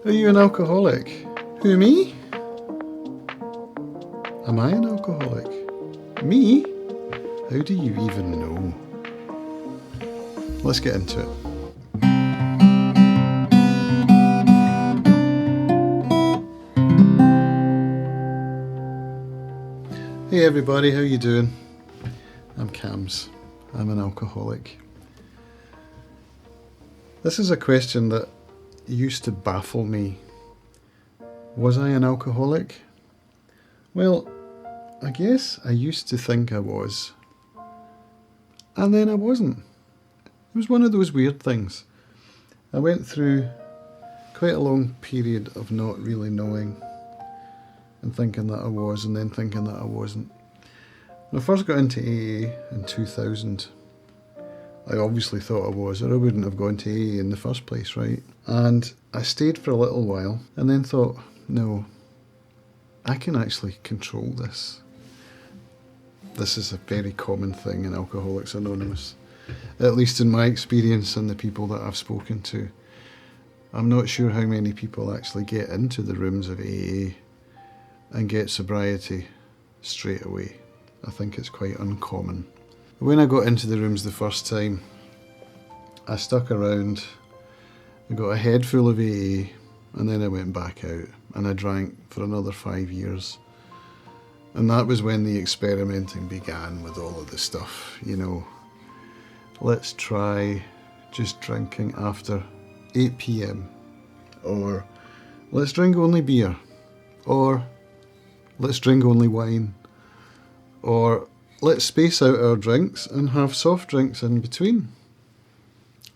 Are you an alcoholic? Who, me? Am I an alcoholic? Me? How do you even know? Let's get into it. Hey everybody, how you doing? I'm Cams. I'm an alcoholic. This is a question that used to baffle me. Was I an alcoholic? Well, I guess I used to think I was. And then I wasn't. It was one of those weird things. I went through quite a long period of not really knowing and thinking that I was, and then thinking that I wasn't. When I first got into AA in 2000, I obviously thought I was, or I wouldn't have gone to AA in the first place, right? And I stayed for a little while, and then thought, no, I can actually control this. This is a very common thing in Alcoholics Anonymous, at least in my experience and the people that I've spoken to. I'm not sure how many people actually get into the rooms of AA and get sobriety straight away. I think it's quite uncommon. When I got into the rooms the first time, I stuck around, I got a head full of AA, and then I went back out and I drank for another 5 years. And that was when the experimenting began with all of the stuff, you know. Let's try just drinking after 8 p.m. Or let's drink only beer. Or let's drink only wine. Or let's space out our drinks and have soft drinks in between.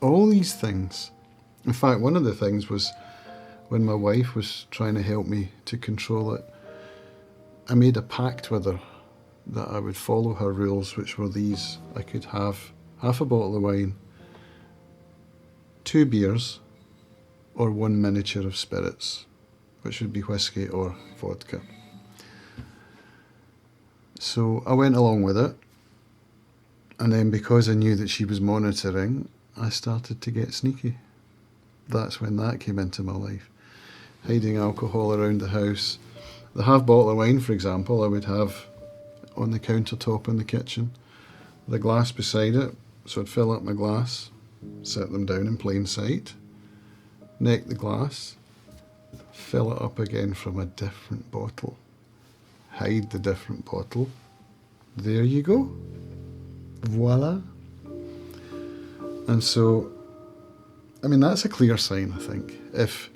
All these things. In fact, one of the things was when my wife was trying to help me to control it, I made a pact with her that I would follow her rules, which were these. I could have half a bottle of wine, 2 beers, or 1 miniature of spirits, which would be whiskey or vodka. So I went along with it, and then because I knew that she was monitoring, I started to get sneaky. That's when that came into my life. Hiding alcohol around the house. The half bottle of wine, for example, I would have on the countertop in the kitchen, the glass beside it, so I'd fill up my glass, set them down in plain sight, neck the glass, fill it up again from a different bottle. Hide the different bottle. There you go. Voila. And so, I mean, that's a clear sign, I think. If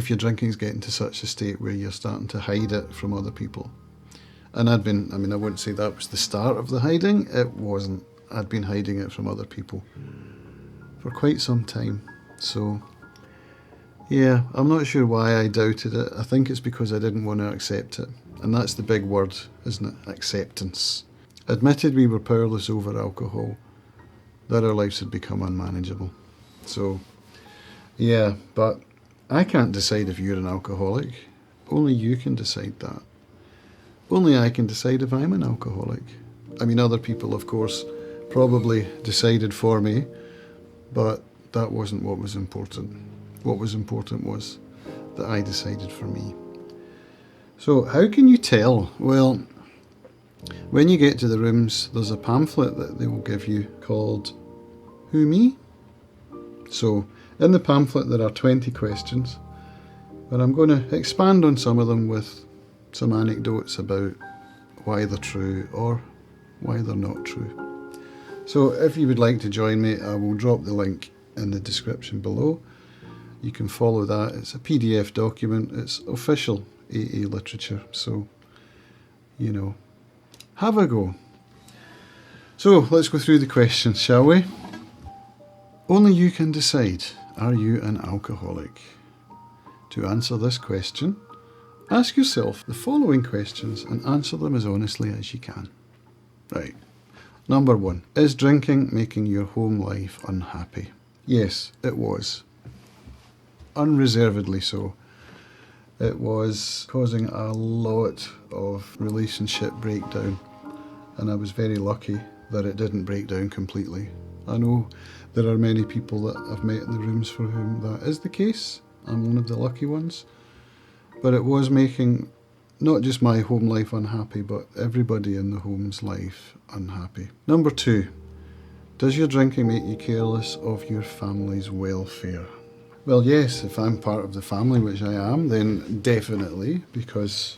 your drinking's getting to such a state where you're starting to hide it from other people. And I wouldn't say that was the start of the hiding. It wasn't. I'd been hiding it from other people for quite some time. So, yeah, I'm not sure why I doubted it. I think it's because I didn't want to accept it. And that's the big word, isn't it? Acceptance. Admitted we were powerless over alcohol, that our lives had become unmanageable. So, yeah, but I can't decide if you're an alcoholic. Only you can decide that. Only I can decide if I'm an alcoholic. I mean, other people, of course, probably decided for me, but that wasn't what was important. What was important was that I decided for me. So how can you tell? Well, when you get to the rooms, there's a pamphlet that they will give you called Who Me? So in the pamphlet there are 20 questions, but I'm going to expand on some of them with some anecdotes about why they're true or why they're not true. So if you would like to join me, I will drop the link in the description below. You can follow that. It's a PDF document. It's official AA literature. So, you know, have a go. So let's go through the questions, shall we? Only you can decide, are you an alcoholic? To answer this question, ask yourself the following questions and answer them as honestly as you can. Right. Number 1. Is drinking making your home life unhappy? Yes, it was. Unreservedly so. It was causing a lot of relationship breakdown, and I was very lucky that it didn't break down completely. I know there are many people that I've met in the rooms for whom that is the case, I'm one of the lucky ones. But it was making not just my home life unhappy, but everybody in the home's life unhappy. Number 2, does your drinking make you careless of your family's welfare? Well, yes, if I'm part of the family, which I am, then definitely, because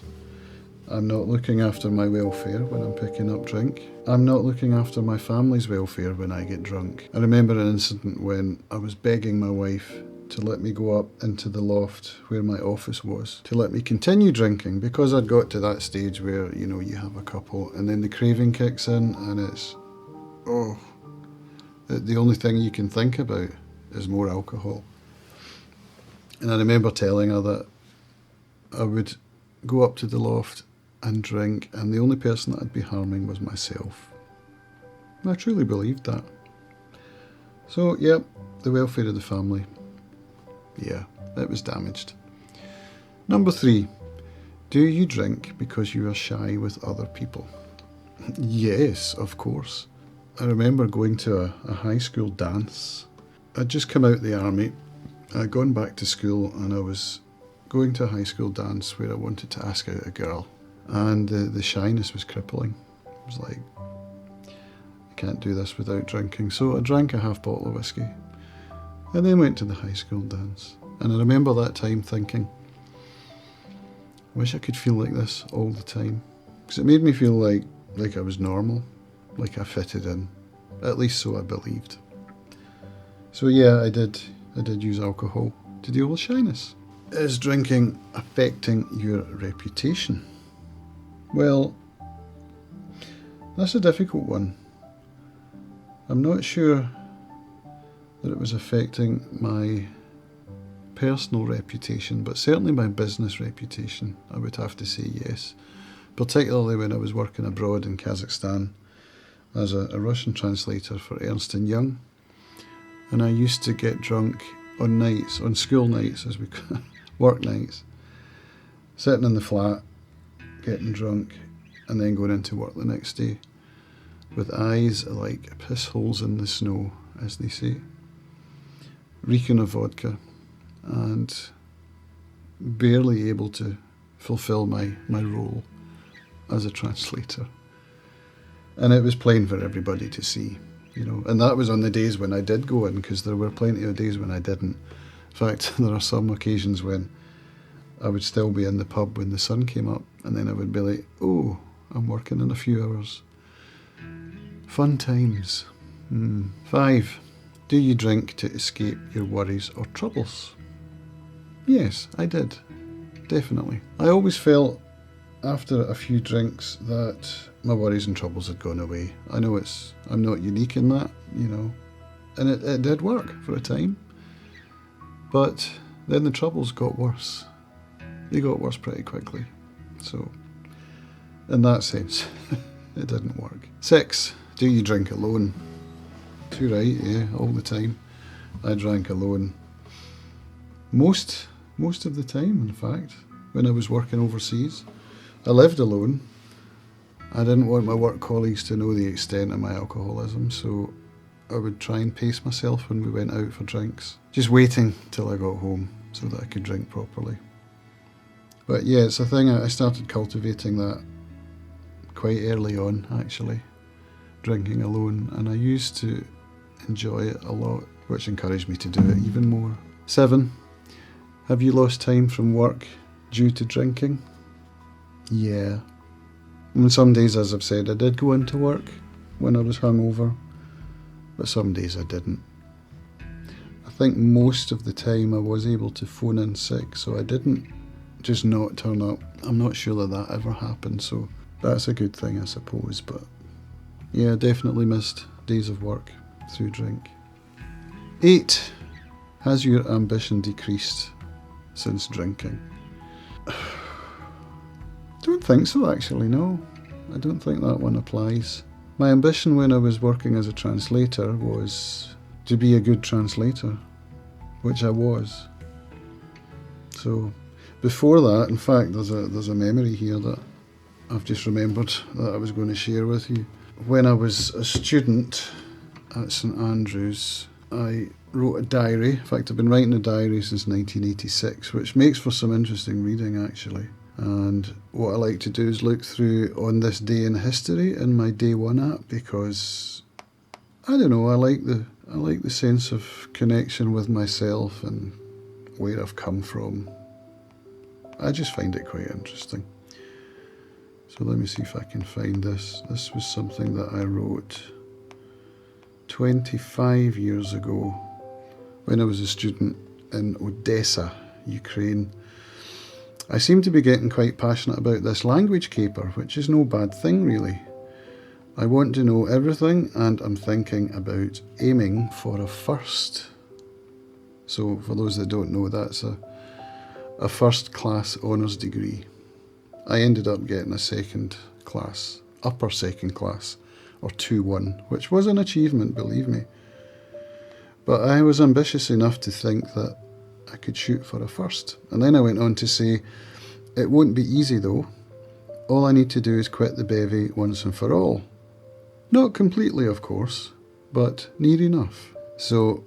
I'm not looking after my welfare when I'm picking up drink. I'm not looking after my family's welfare when I get drunk. I remember an incident when I was begging my wife to let me go up into the loft where my office was, to let me continue drinking, because I'd got to that stage where, you know, you have a couple and then the craving kicks in and it's, the only thing you can think about is more alcohol. And I remember telling her that I would go up to the loft and drink, and the only person that I'd be harming was myself. And I truly believed that. So, yep, the welfare of the family. Yeah, it was damaged. Number 3, do you drink because you are shy with other people? Yes, of course. I remember going to a high school dance. I'd just come out of the army. I'd gone back to school and I was going to a high school dance where I wanted to ask out a girl. And the shyness was crippling. I was like, I can't do this without drinking. So I drank a half bottle of whiskey and then went to the high school dance. And I remember that time thinking, I wish I could feel like this all the time. Because it made me feel like I was normal, like I fitted in. At least so I believed. So yeah, I did use alcohol to deal with shyness. Is drinking affecting your reputation? Well, that's a difficult one. I'm not sure that it was affecting my personal reputation, but certainly my business reputation, I would have to say yes. Particularly when I was working abroad in Kazakhstan as a Russian translator for Ernst & Young. And I used to get drunk on nights, on school nights, as we call work nights, sitting in the flat, getting drunk, and then going into work the next day with eyes like piss holes in the snow, as they say, reeking of vodka, and barely able to fulfill my role as a translator. And it was plain for everybody to see, you know. And that was on the days when I did go in, because there were plenty of days when I didn't. In fact, there are some occasions when I would still be in the pub when the sun came up, and then I would be like, oh, I'm working in a few hours. Fun times. 5, do you drink to escape your worries or troubles? Yes, I did. Definitely. I always felt after a few drinks that my worries and troubles had gone away. I know I'm not unique in that, you know, and it did work for a time. But then the troubles got worse. They got worse pretty quickly. So, in that sense, it didn't work. 6, do you drink alone? Too right, yeah, all the time. I drank alone. Most of the time, in fact, when I was working overseas. I lived alone. I didn't want my work colleagues to know the extent of my alcoholism, so I would try and pace myself when we went out for drinks, just waiting till I got home so that I could drink properly. But yeah, it's a thing. I started cultivating that quite early on, actually, drinking alone, and I used to enjoy it a lot, which encouraged me to do it even more. 7, have you lost time from work due to drinking? Yeah. And some days, as I've said, I did go into work when I was hungover, but some days I didn't. I think most of the time I was able to phone in sick, so I didn't just not turn up. I'm not sure that ever happened, so that's a good thing, I suppose. But yeah, definitely missed days of work through drink. 8, has your ambition decreased since drinking? Don't think so, actually, no. I don't think that one applies. My ambition when I was working as a translator was to be a good translator, which I was. So before that, in fact, there's a memory here that I've just remembered that I was going to share with you. When I was a student at St Andrews, I wrote a diary. In fact, I've been writing a diary since 1986, which makes for some interesting reading actually. And what I like to do is look through on this day in history in my day one app, because I don't know, I like the sense of connection with myself and where I've come from. I just find it quite interesting. So let me see if I can find this. This was something that I wrote 25 years ago when I was a student in Odessa, Ukraine. I seem to be getting quite passionate about this language caper, which is no bad thing really. I want to know everything, and I'm thinking about aiming for a first. So for those that don't know, that's a first class honours degree. I ended up getting a second class, upper second class, or 2-1, which was an achievement, believe me. But I was ambitious enough to think that I could shoot for a first. And then I went on to say, it won't be easy though. All I need to do is quit the bevy once and for all. Not completely, of course, but near enough. So,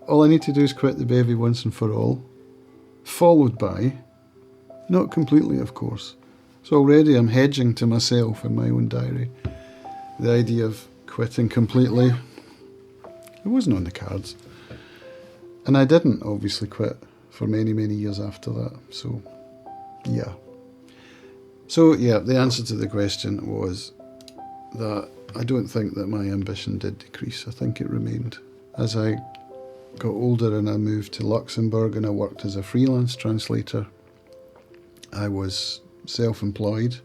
all I need to do is quit the bevy once and for all, followed by, not completely, of course. So already I'm hedging to myself in my own diary. The idea of quitting completely, it wasn't on the cards. And I didn't obviously quit for many, many years after that. So, yeah. So, yeah, the answer to the question was that I don't think that my ambition did decrease. I think it remained. As I got older and I moved to Luxembourg and I worked as a freelance translator, I was self-employed,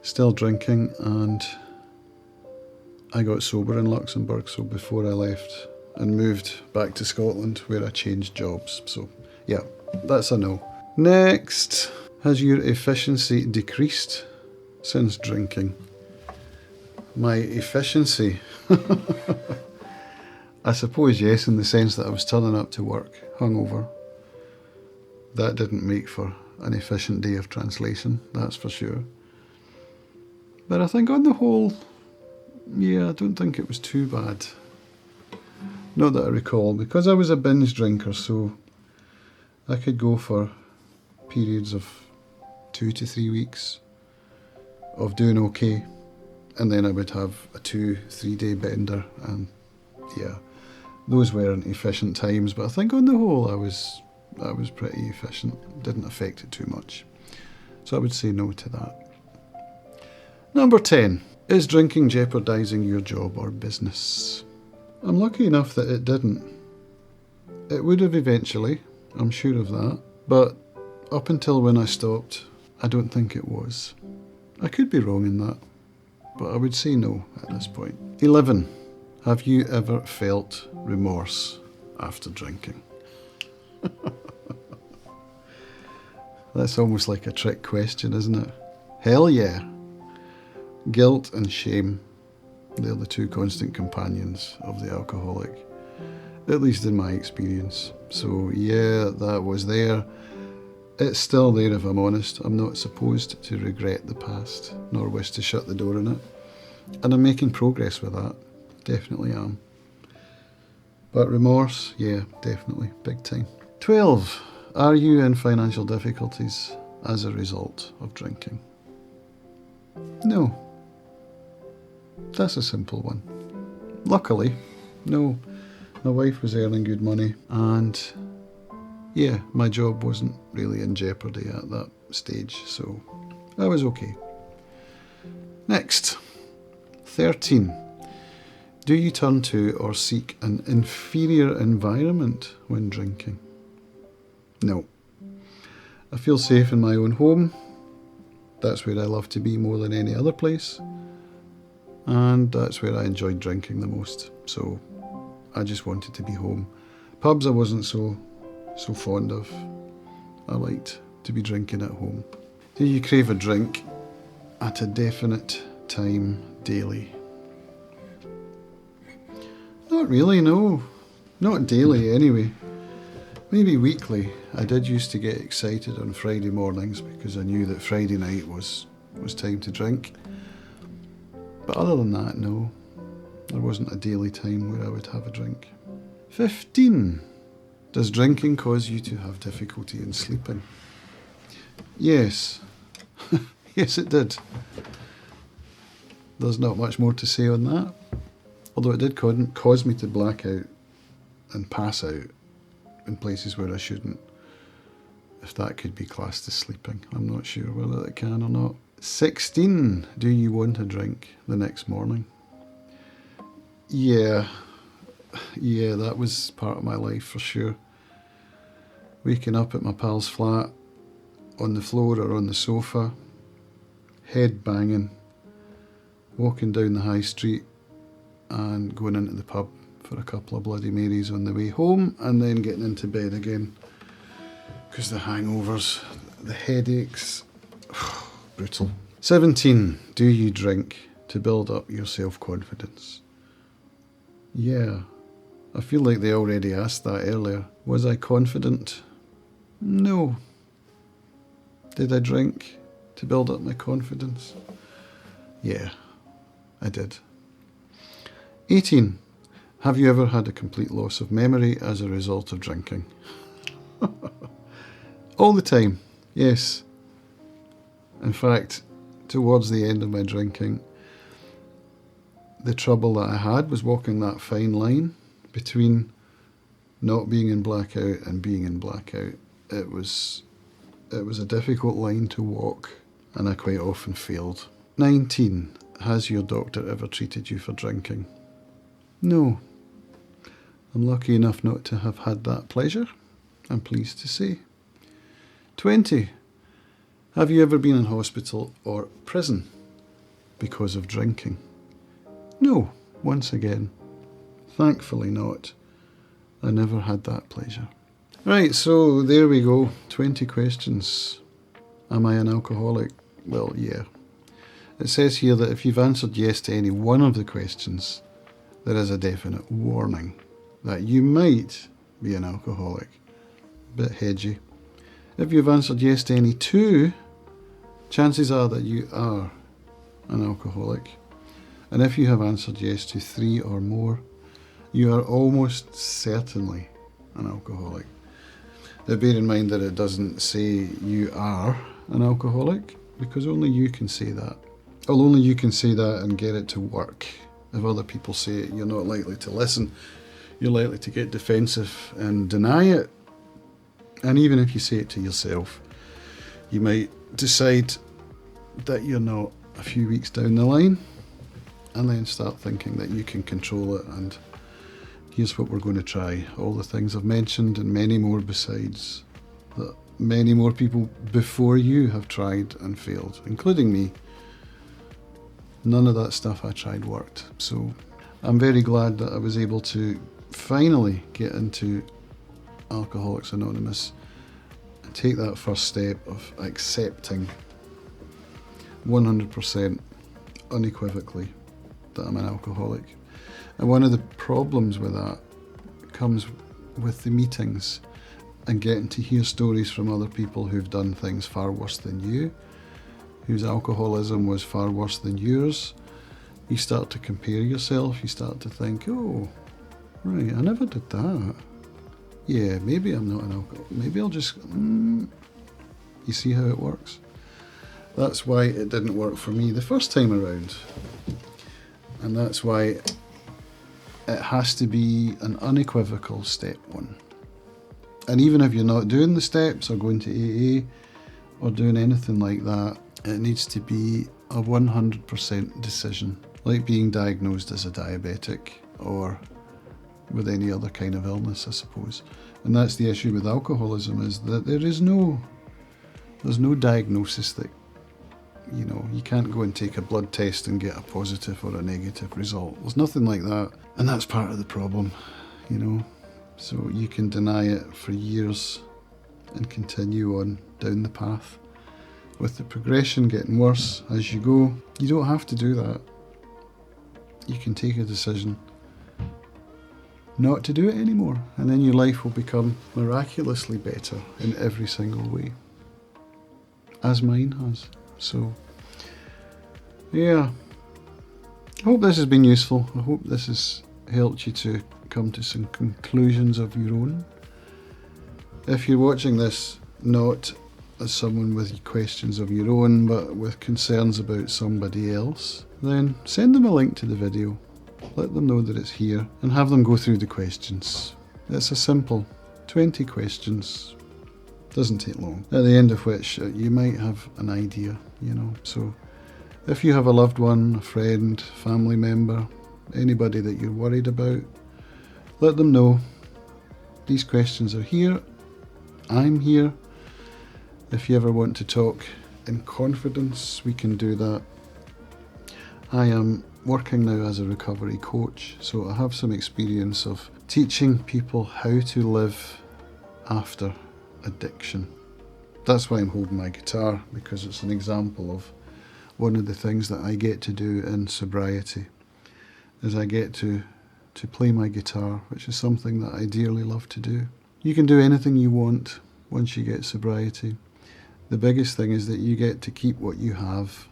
still drinking, and I got sober in Luxembourg. So before I left and moved back to Scotland, where I changed jobs. So yeah, that's a no. Next, has your efficiency decreased since drinking? My efficiency? I suppose yes, in the sense that I was turning up to work hungover. That didn't make for an efficient day of translation, that's for sure. But I think on the whole, yeah, I don't think it was too bad. Not that I recall, because I was a binge drinker, so I could go for periods of 2 to 3 weeks of doing okay, and then I would have a 2-3 day bender, and yeah, those weren't efficient times, but I think on the whole I was pretty efficient, didn't affect it too much. So I would say no to that. Number 10. Is drinking jeopardising your job or business? I'm lucky enough that it didn't. It would have eventually, I'm sure of that, but up until when I stopped, I don't think it was. I could be wrong in that, but I would say no at this point. 11. Have you ever felt remorse after drinking? That's almost like a trick question, isn't it? Hell yeah. Guilt and shame, they're the two constant companions of the alcoholic, at least in my experience. So yeah, that was there. It's still there if I'm honest. I'm not supposed to regret the past, nor wish to shut the door on it. And I'm making progress with that. Definitely am. But remorse, yeah, definitely, big time. 12. Are you in financial difficulties as a result of drinking? No. That's a simple one. Luckily, no. My wife was earning good money, and yeah, my job wasn't really in jeopardy at that stage, so I was okay. Next. 13. Do you turn to or seek an inferior environment when drinking? No. I feel safe in my own home. That's where I love to be more than any other place. And that's where I enjoyed drinking the most. So I just wanted to be home. Pubs I wasn't so fond of. I liked to be drinking at home. Do you crave a drink at a definite time daily? Not really, no. Not daily anyway. Maybe weekly. I did used to get excited on Friday mornings because I knew that Friday night was time to drink. But other than that, no. There wasn't a daily time where I would have a drink. 15. Does drinking cause you to have difficulty in sleeping? Yes. Yes, it did. There's not much more to say on that. Although it did cause me to black out and pass out in places where I shouldn't. If that could be classed as sleeping. I'm not sure whether it can or not. 16. Do you want a drink the next morning? Yeah, that was part of my life for sure. Waking up at my pal's flat, on the floor or on the sofa, head banging, walking down the high street and going into the pub for a couple of Bloody Marys on the way home, and then getting into bed again. Because the hangovers, the headaches, brutal. 17. Do you drink to build up your self-confidence? Yeah, I feel like they already asked that earlier. Was I confident? No. Did I drink to build up my confidence? Yeah, I did. 18. Have you ever had a complete loss of memory as a result of drinking? All the time, yes. In fact, towards the end of my drinking, the trouble that I had was walking that fine line between not being in blackout and being in blackout. It was a difficult line to walk, and I quite often failed. 19. Has your doctor ever treated you for drinking? No. I'm lucky enough not to have had that pleasure, I'm pleased to say. 20. Have you ever been in hospital or prison because of drinking? No, once again. Thankfully not. I never had that pleasure. Right, so there we go. 20 questions. Am I an alcoholic? Well, yeah. It says here that if you've answered yes to any one of the questions, there is a definite warning that you might be an alcoholic. Bit hedgy. If you've answered yes to any two, chances are that you are an alcoholic. And if you have answered yes to 3 or more, you are almost certainly an alcoholic. Now bear in mind that it doesn't say you are an alcoholic, because only you can say that. Well, only you can say that and get it to work. If other people say it, you're not likely to listen. You're likely to get defensive and deny it. And even if you say it to yourself, you might decide that you're not a few weeks down the line, and then start thinking that you can control it, and here's what we're going to try. All the things I've mentioned and many more besides, that many more people before you have tried and failed, including me. None of that stuff I tried worked. So I'm very glad that I was able to finally get into Alcoholics Anonymous and take that first step of accepting 100% unequivocally that I'm an alcoholic. And one of the problems with that comes with the meetings and getting to hear stories from other people who've done things far worse than you, whose alcoholism was far worse than yours. You start to compare yourself, you start to think, oh, right, I never did that. Yeah, maybe I'm not an alcoholic. Maybe I'll just, you see how it works? That's why it didn't work for me the first time around. And that's why it has to be an unequivocal step 1. And even if you're not doing the steps or going to AA or doing anything like that, it needs to be a 100% decision, like being diagnosed as a diabetic or with any other kind of illness, I suppose. And that's the issue with alcoholism, is that there's no diagnosis that, you can't go and take a blood test and get a positive or a negative result. There's nothing like that. And that's part of the problem, So you can deny it for years and continue on down the path, with the progression getting worse as you go. You don't have to do that. You can take a decision not to do it anymore, and then your life will become miraculously better in every single way, as mine has. So, yeah, I hope this has been useful. I hope this has helped you to come to some conclusions of your own. If you're watching this not as someone with questions of your own, but with concerns about somebody else, then send them a link to the video. Let them know that it's here and have them go through the questions. It's a simple 20 questions. Doesn't take long. At the end of which you might have an idea, So if you have a loved one, a friend, family member, anybody that you're worried about, let them know these questions are here. I'm here. If you ever want to talk in confidence, we can do that. I am working now as a recovery coach, so I have some experience of teaching people how to live after addiction. That's why I'm holding my guitar, because it's an example of one of the things that I get to do in sobriety, is I get to play my guitar, which is something that I dearly love to do. You can do anything you want once you get sobriety. The biggest thing is that you get to keep what you have.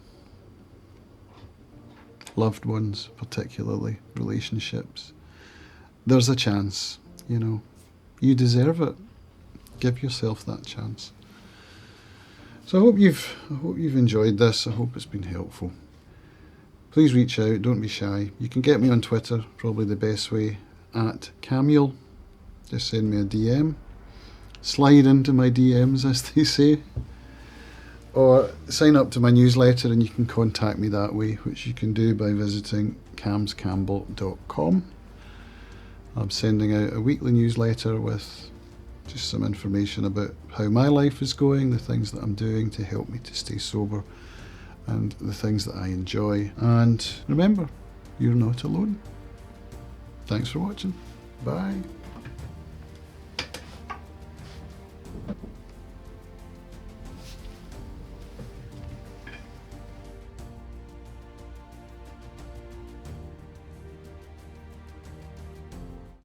Loved ones, particularly, relationships. There's a chance, You deserve it. Give yourself that chance. So I hope you've enjoyed this. I hope it's been helpful. Please reach out, don't be shy. You can get me on Twitter, probably the best way, @Camuel. Just send me a DM. Slide into my DMs, as they say. Or sign up to my newsletter and you can contact me that way, which you can do by visiting camscampbell.com. I'm sending out a weekly newsletter with just some information about how my life is going, the things that I'm doing to help me to stay sober, and the things that I enjoy. And remember, you're not alone. Thanks for watching. Bye.